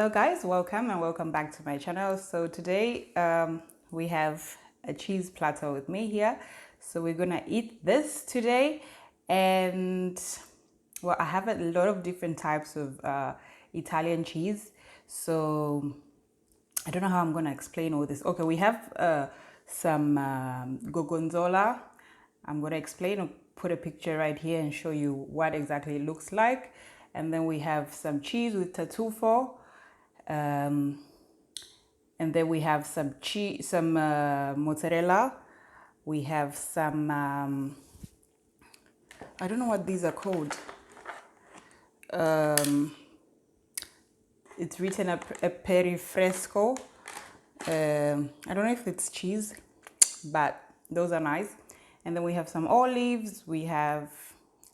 Hello guys, welcome back to my channel. So today we have a cheese platter with me here. So we're gonna eat this today, and well, I have a lot of different types of Italian cheese. So I don't know how I'm gonna explain all this. Okay, we have some gorgonzola. I'm gonna explain or put a picture right here and show you what exactly it looks like. And then we have some cheese with tartufo. And then we have some cheese, some mozzarella. We have some, I don't know what these are called. It's written a perifresco. I don't know if it's cheese, but those are nice. And then we have some olives. We have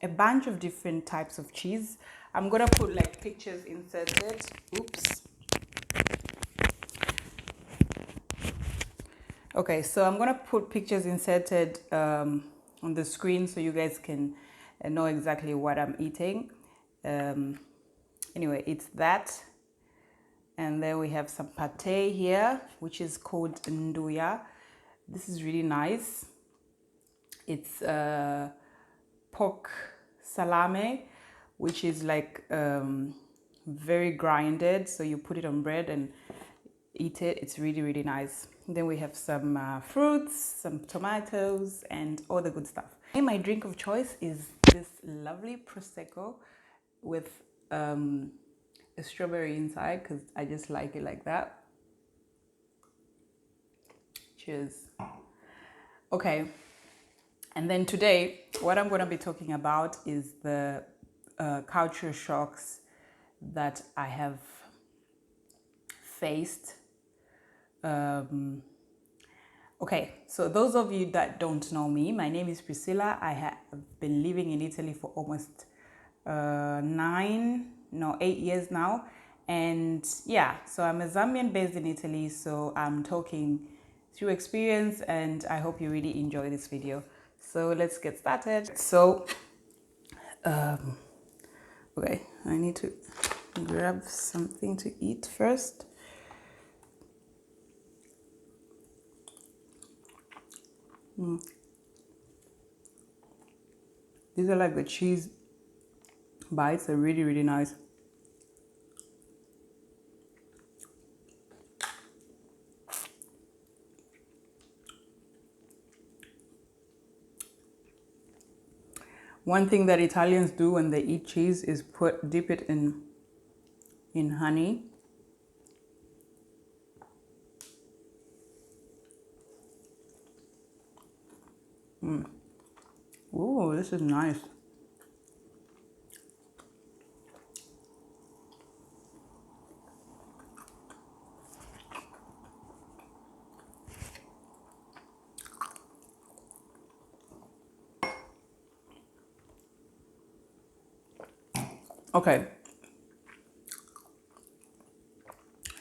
a bunch of different types of cheese. I'm gonna put like pictures inserted. Oops. Okay, so I'm gonna put pictures inserted on the screen so you guys can know exactly what I'm eating. Anyway, it's that. And then we have some pate here, which is called nduja. This is really nice. It's pork salame, which is like very grinded. So you put it on bread and eat it. It's really, really nice. Then we have some fruits, some tomatoes, and all the good stuff. And my drink of choice is this lovely Prosecco with a strawberry inside because I just like it like that. Cheers. Okay. And then today, what I'm going to be talking about is the culture shocks that I have faced. Okay, so those of you that don't know me, my name is Priscilla. I have been living in Italy for almost 8 years now. And yeah, so I'm a Zambian based in Italy, so I'm talking through experience, and I hope you really enjoy this video. So let's get started. So, okay, I need to grab something to eat first. These are like the cheese bites. They're really, really nice. One thing that Italians do when they eat cheese is dip it in honey. Ooh, this is nice. Okay.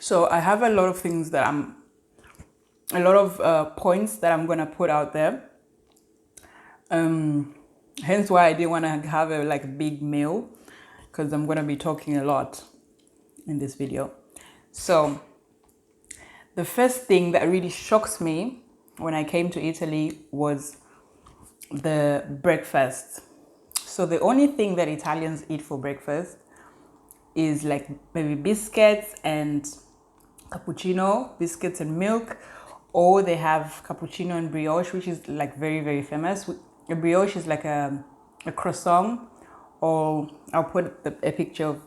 So I have a lot of things that a lot of points that I'm gonna put out there. Hence why I didn't want to have a big meal, because I'm gonna be talking a lot in this video. So the first thing that really shocks me when I came to Italy was the breakfast. So the only thing that Italians eat for breakfast is like maybe biscuits and cappuccino, biscuits and milk, or they have cappuccino and brioche, which is like very, very famous. A brioche is like a croissant, or I'll put a picture of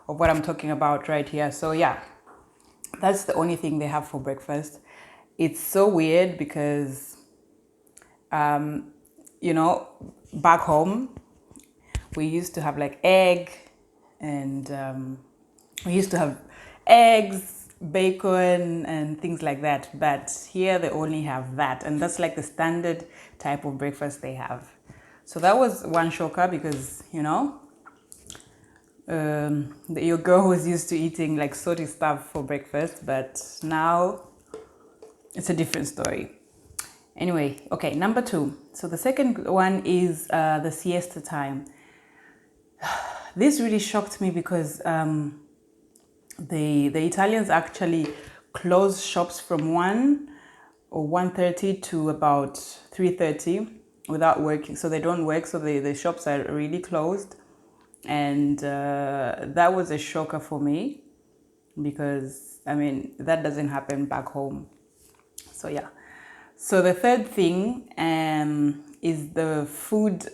what I'm talking about right here. So yeah, that's the only thing they have for breakfast. It's so weird because, you know, back home, we used to have like egg, and we used to have eggs, bacon, and things like that. But here they only have that, and that's like the standard type of breakfast they have. So that was one shocker because, you know, your girl was used to eating like salty stuff for breakfast, but now it's a different story. Anyway, okay, number 2. So the second one is the siesta time. This really shocked me because the Italians actually close shops from 1 or 1:30 to about 3:30 without working. So they don't work, so the shops are really closed. And that was a shocker for me because, I mean, that doesn't happen back home. So yeah. So the third thing is the food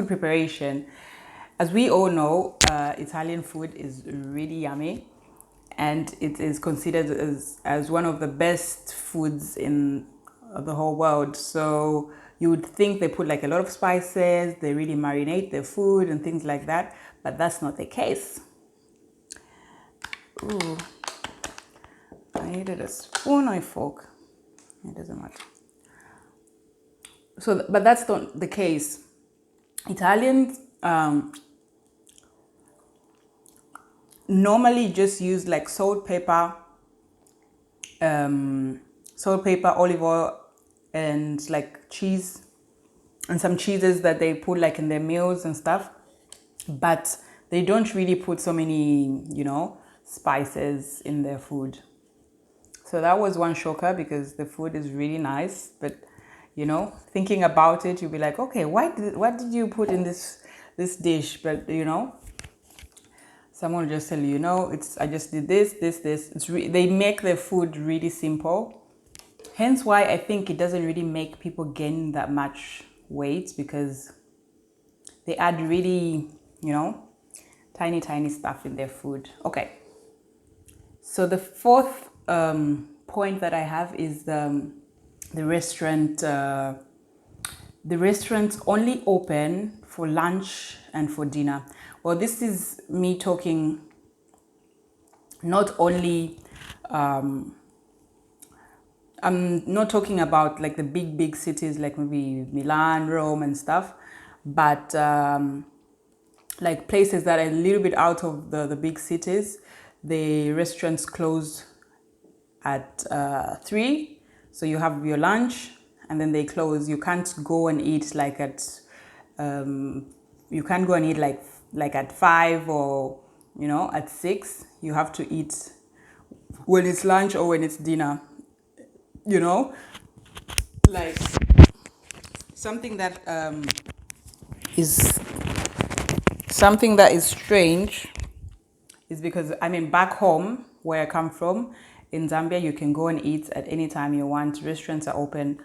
preparation. As we all know, Italian food is really yummy, and it is considered as one of the best foods in the whole world. So you would think they put like a lot of spices, they really marinate their food and things like that, but that's not the case. Ooh, I needed a spoon or a fork. It doesn't matter. So, but that's not the case. Italians normally just use like salt, pepper, olive oil, and like cheese, and some cheeses that they put like in their meals and stuff. But they don't really put so many, spices in their food. So that was one shocker because the food is really nice, but thinking about it, you'll be like, okay, what did you put in this dish? But someone will just tell you, I just did this. They make their food really simple. Hence why I think it doesn't really make people gain that much weight, because they add really, tiny stuff in their food. Okay. So the fourth point that I have is the restaurant. The restaurants only open for lunch and for dinner. Well, this is me talking not only, I'm not talking about like the big cities like maybe Milan, Rome and stuff, but like places that are a little bit out of the big cities, the restaurants close at 3. So you have your lunch and then they close. You can't go and eat like at like at 5 or at 6. You have to eat when it's lunch or when it's dinner. Like something that is strange is because, I mean, back home where I come from in Zambia, you can go and eat at any time you want. Restaurants are open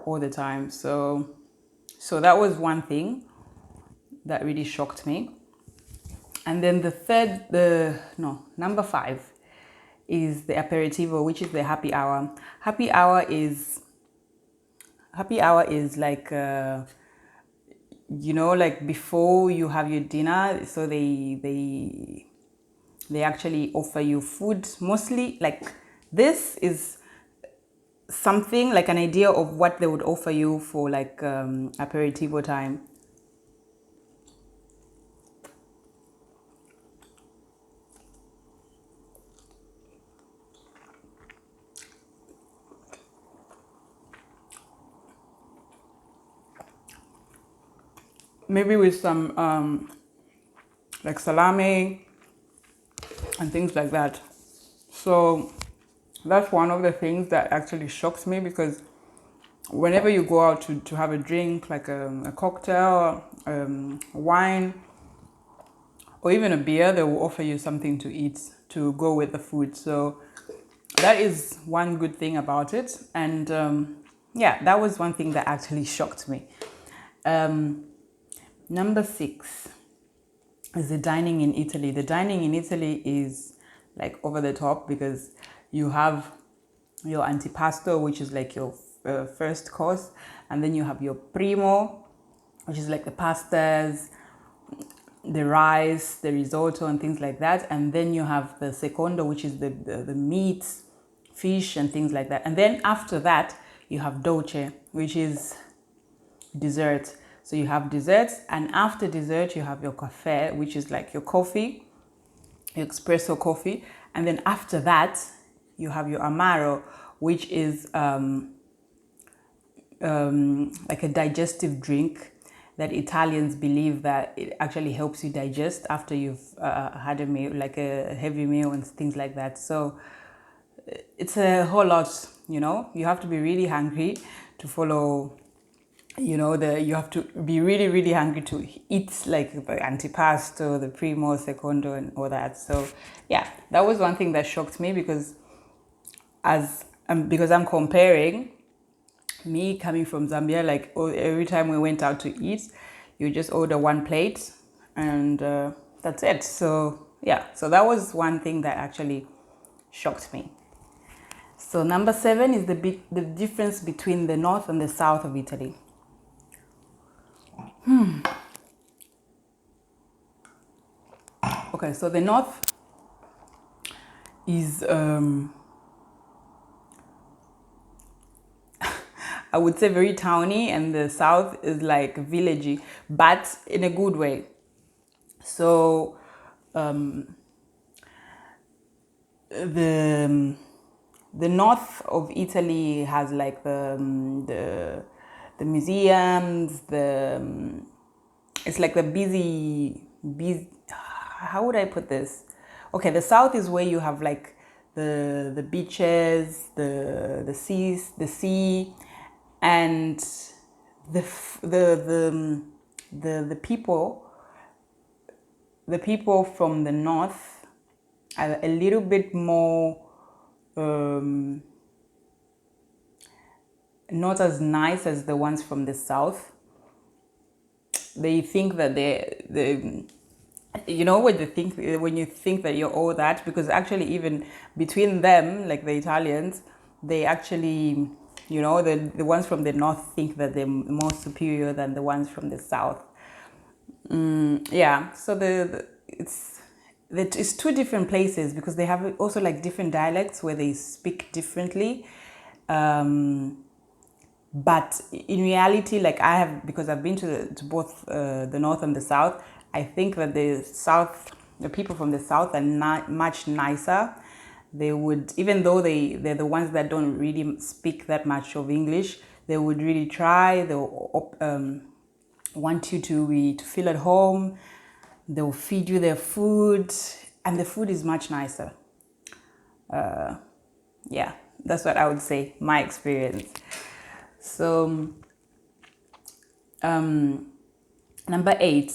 all the time. So that was one thing that really shocked me. And then number 5 is the aperitivo, which is the happy hour. Happy hour is like like before you have your dinner. So they actually offer you food. Mostly, like, this is something like an idea of what they would offer you for like aperitivo time. Maybe with some like salami and things like that. So that's one of the things that actually shocks me, because whenever you go out to have a drink, like a cocktail, wine, or even a beer, they will offer you something to eat to go with the food. So that is one good thing about it. And that was one thing that actually shocked me. Number 6 is the dining in Italy. The dining in Italy is like over the top, because you have your antipasto, which is like your first course, and then you have your primo, which is like the pastas, the rice, the risotto and things like that, and then you have the secondo, which is the meat, fish and things like that. And then after that you have dolce, which is dessert. So you have desserts, and after dessert you have your cafe, which is like your coffee, your espresso coffee. And then after that you have your amaro, which is like a digestive drink that Italians believe that it actually helps you digest after you've had a meal, like a heavy meal and things like that. So it's a whole lot, you know. You have to be really hungry to follow, you know, you have to be really, really hungry to eat like the antipasto, the primo, secondo, and all that. So yeah, that was one thing that shocked me because because I'm comparing me coming from Zambia, like every time we went out to eat, you just order one plate and that's it. So yeah, so that was one thing that actually shocked me. So number 7 is the difference between the north and the south of Italy. Okay, so the north is I would say very towny, and the south is like villagey, but in a good way. So the north of Italy has like the museums, it's like the busy. How would I put this? Okay, the south is where you have like the beaches, the sea, and the people from the north are a little bit more not as nice as the ones from the south. They think that they you know what they think when you think that you're all that, because actually even between them, like the Italians, they actually, you know, the ones from the north think that they're more superior than the ones from the south. Yeah, so it's two different places because they have also like different dialects where they speak differently. But in reality, like because I've been to both the north and the south, I think that the people from the south are not much nicer. They would, even though they're the ones that don't really speak that much of English, they would really try. They'll want you to feel at home. They'll feed you their food, and the food is much nicer. Yeah, that's what I would say, my experience. So, number 8,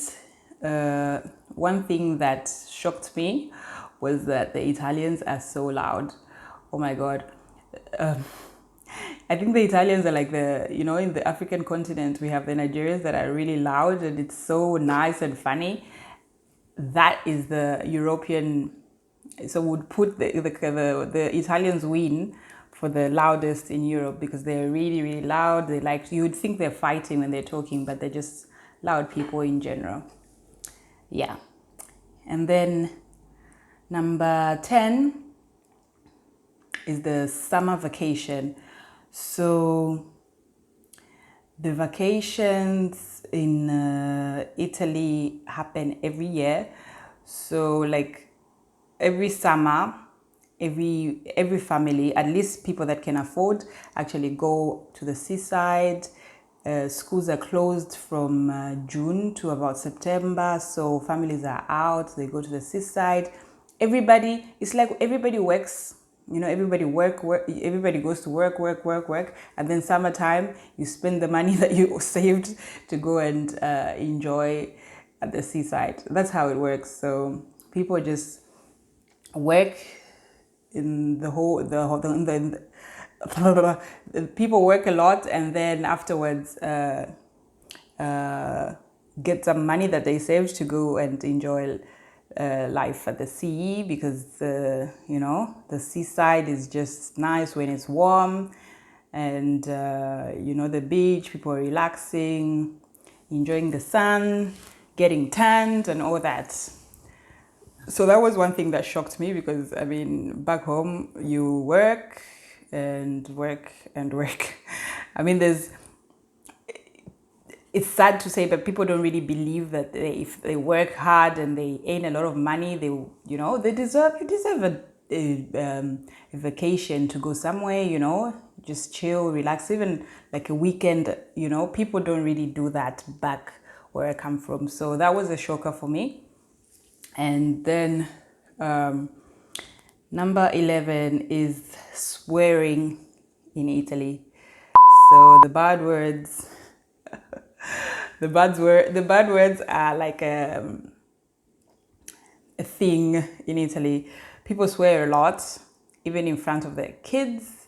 one thing that shocked me was that the Italians are so loud. Oh my God. I think the Italians are like in the African continent, we have the Nigerians that are really loud and it's so nice and funny. That is the European, so would put the Italians win for the loudest in Europe because they're really, really loud. You would think they're fighting when they're talking, but they're just loud people in general. Yeah. And then number 10 is the summer vacation. So the vacations in Italy happen every year. So like every summer, every family, at least people that can afford, actually go to the seaside. Schools are closed from June to about September, so families are out, they go to the seaside. It's like everybody works, everybody everybody goes to work, and then summertime, you spend the money that you saved to go and enjoy at the seaside. That's how it works. So people just work in people work a lot, and then afterwards get some money that they saved to go and enjoy life at the sea, because the seaside is just nice when it's warm, and the beach, people are relaxing, enjoying the sun, getting tanned and all that. So that was one thing that shocked me, because I mean, back home you work and work and work. I mean, it's sad to say, but people don't really believe that if they work hard and they earn a lot of money, they deserve a vacation to go somewhere, just chill, relax, even like a weekend. People don't really do that back where I come from. So that was a shocker for me. And then number 11 is swearing in Italy. So the bad words, the bad words are like a thing in Italy. People swear a lot, even in front of their kids.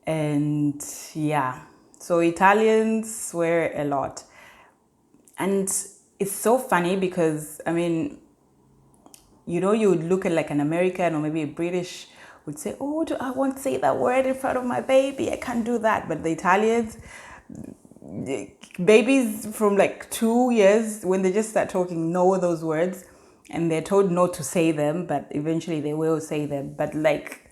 And yeah, so Italians swear a lot. And it's so funny because, I mean, you know, you would look at like an American or maybe a British would say, oh, I won't say that word in front of my baby. I can't do that. But the Italians, babies from like 2 years, when they just start talking, know those words. And they're told not to say them, but eventually they will say them. But like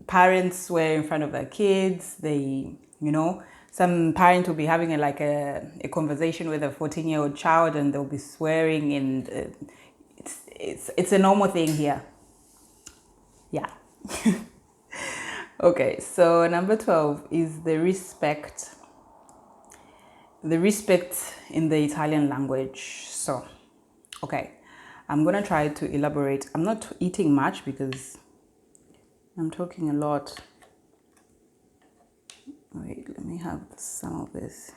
parents swear in front of their kids. They, you know, some parent will be having a conversation with a 14-year-old child and they'll be swearing, and it's a normal thing here. Yeah. Okay, so number 12 is the respect in the Italian language. So, okay, I'm gonna try to elaborate. I'm not eating much because I'm talking a lot. Wait, let me have some of this.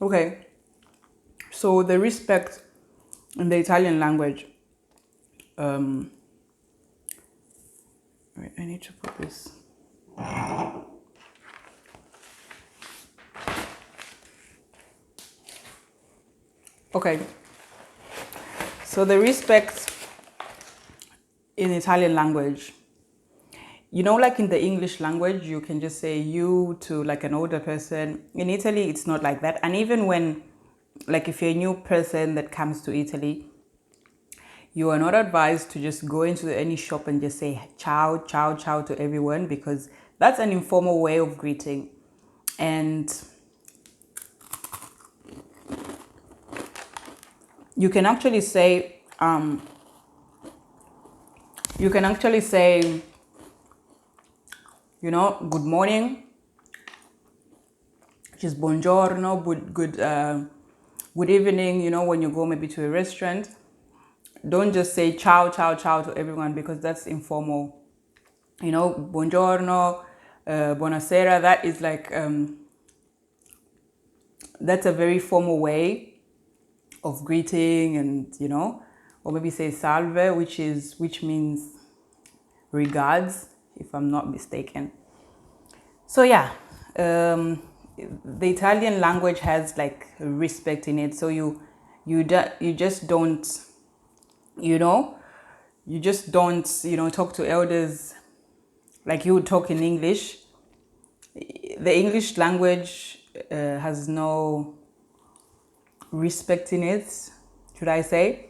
Okay, so the respect in the Italian language. Wait, I need to put this. Okay, so the respect in Italian language, you know, like in the English language, you can just say you to like an older person. In Italy, it's not like that. And even when, like if you're a new person that comes to Italy, you are not advised to just go into any shop and just say ciao, ciao, ciao to everyone, because that's an informal way of greeting. And you can actually say, you know, good morning, which is buongiorno, good evening, you know, when you go maybe to a restaurant. Don't just say ciao, ciao, ciao to everyone, because that's informal. You know, buongiorno, buonasera, that is like, that's a very formal way of greeting, and, you know, or maybe say salve, which means regards, if I'm not mistaken. So yeah, the Italian language has like respect in it. So you just don't, you know, talk to elders like you would talk in English. The English language has no respect in it, should I say,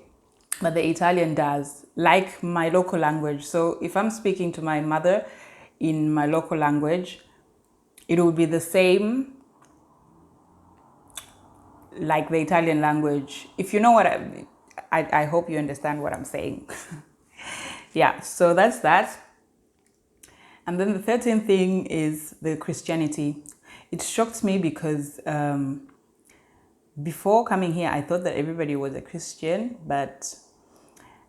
but the Italian does, like my local language. So if I'm speaking to my mother in my local language, it will be the same like the Italian language. If you know what I hope you understand what I'm saying. Yeah, so that's that. And then the 13th thing is the Christianity. It shocked me because before coming here, I thought that everybody was a Christian, but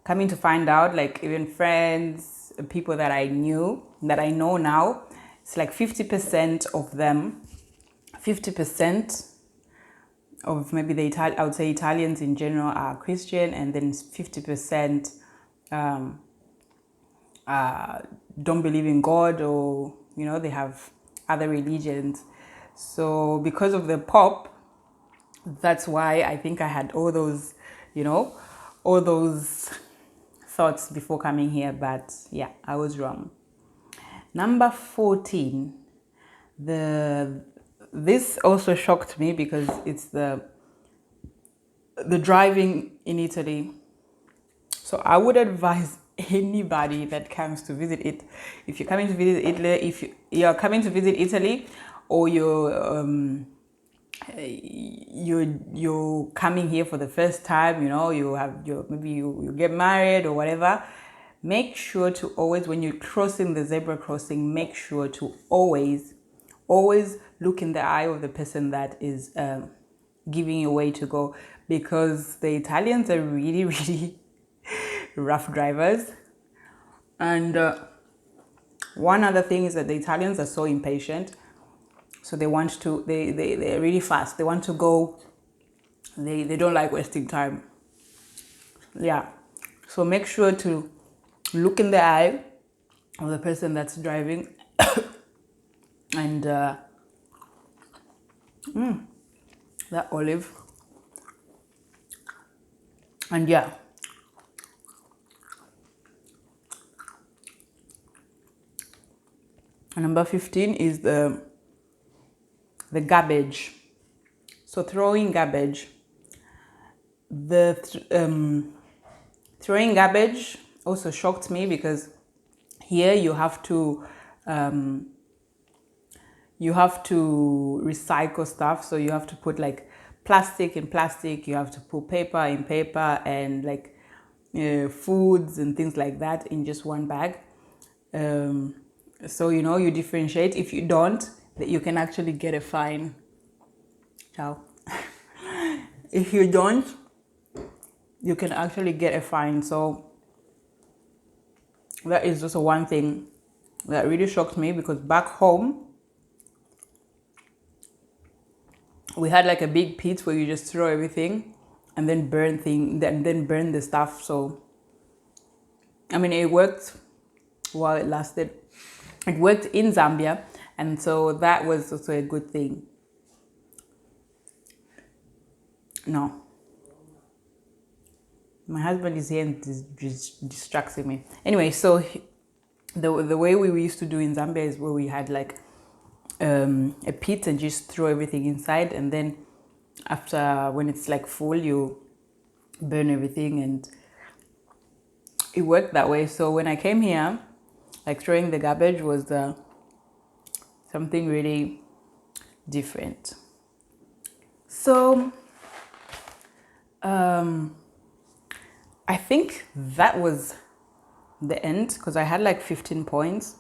coming to find out, like even friends, people that I knew, that I know now, it's like 50% of them, 50% of maybe I would say Italians in general are Christian, and then 50% don't believe in God, or, you know, they have other religions. So because of the Pope, that's why I think I had all those, you know, all those thoughts before coming here. But yeah, I was wrong. Number 14, this also shocked me because it's the driving in Italy. So I would advise anybody that comes to visit it, if you're coming to visit Italy, or you're coming here for the first time, you know, maybe you get married or whatever, make sure to always, when you're crossing the zebra crossing, make sure to always look in the eye of the person that is giving you a way to go, because the Italians are really really rough drivers. And one other thing is that the Italians are so impatient. So they want to, they're really fast. They want to go, they don't like wasting time. Yeah. So make sure to look in the eye of the person that's driving. And that olive. And yeah. And number 15 is the garbage. So throwing garbage. Throwing garbage also shocked me, because here you have to recycle stuff. So you have to put like plastic in plastic, you have to put paper in paper, and like foods and things like that in just one bag. So, you know, you differentiate. If you don't, you can actually get a fine. Ciao. If you don't, you can actually get a fine. So that is also one thing that really shocked me, because back home we had like a big pit where you just throw everything and then then burn the stuff. So I mean, it worked while it lasted. It worked in Zambia, and so that was also a good thing. No, my husband is here and distracting me. Anyway, so the way we used to do in Zambia is where we had like a pit and just throw everything inside, and then after, when it's like full, you burn everything, and it worked that way. So when I came here, like, throwing the garbage was something really different. So I think that was the end, because I had like 15 points.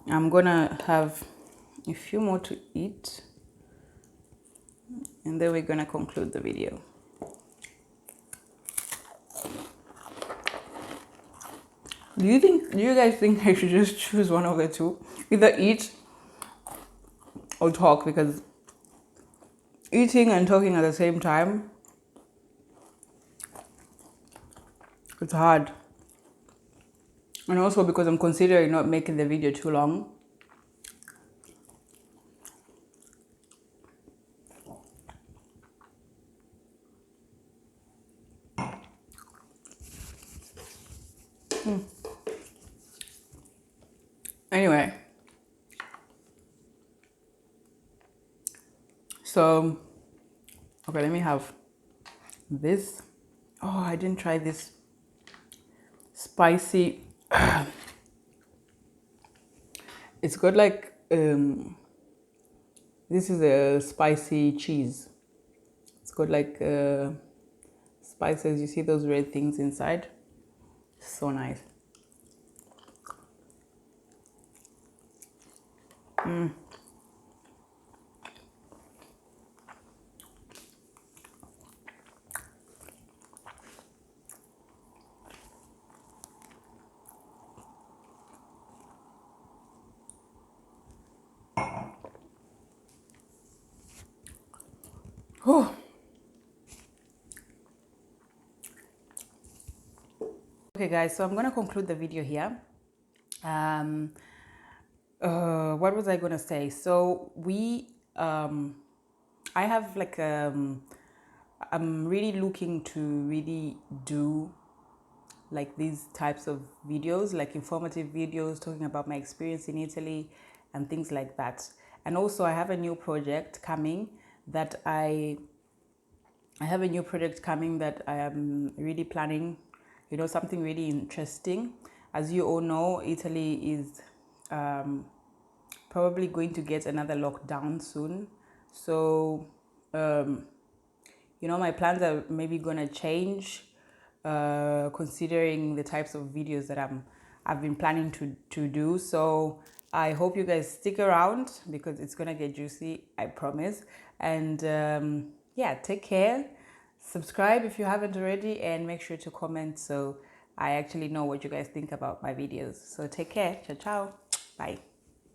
I'm gonna have a few more to eat, and then we're gonna conclude the video. Do you guys think I should just choose one of the two? Either eat or talk, because eating and talking at the same time, it's hard. And also because I'm considering not making the video too long. Anyway, so, okay, let me have this. Oh, I didn't try this spicy. It's got like, this is a spicy cheese. It's got like spices. You see those red things inside? So nice. Oh. Okay guys, so I'm gonna conclude the video here. What was I gonna say? So I have like I'm really looking to really do like these types of videos, like informative videos talking about my experience in Italy and things like that. And also I have a new project coming that I am really planning, you know, something really interesting. As you all know, Italy is probably going to get another lockdown soon. So, my plans are maybe gonna change, considering the types of videos that I've been planning to do. So I hope you guys stick around because it's gonna get juicy, I promise. And yeah, take care. Subscribe if you haven't already, and make sure to comment so I actually know what you guys think about my videos. So take care. Ciao, ciao. Bye.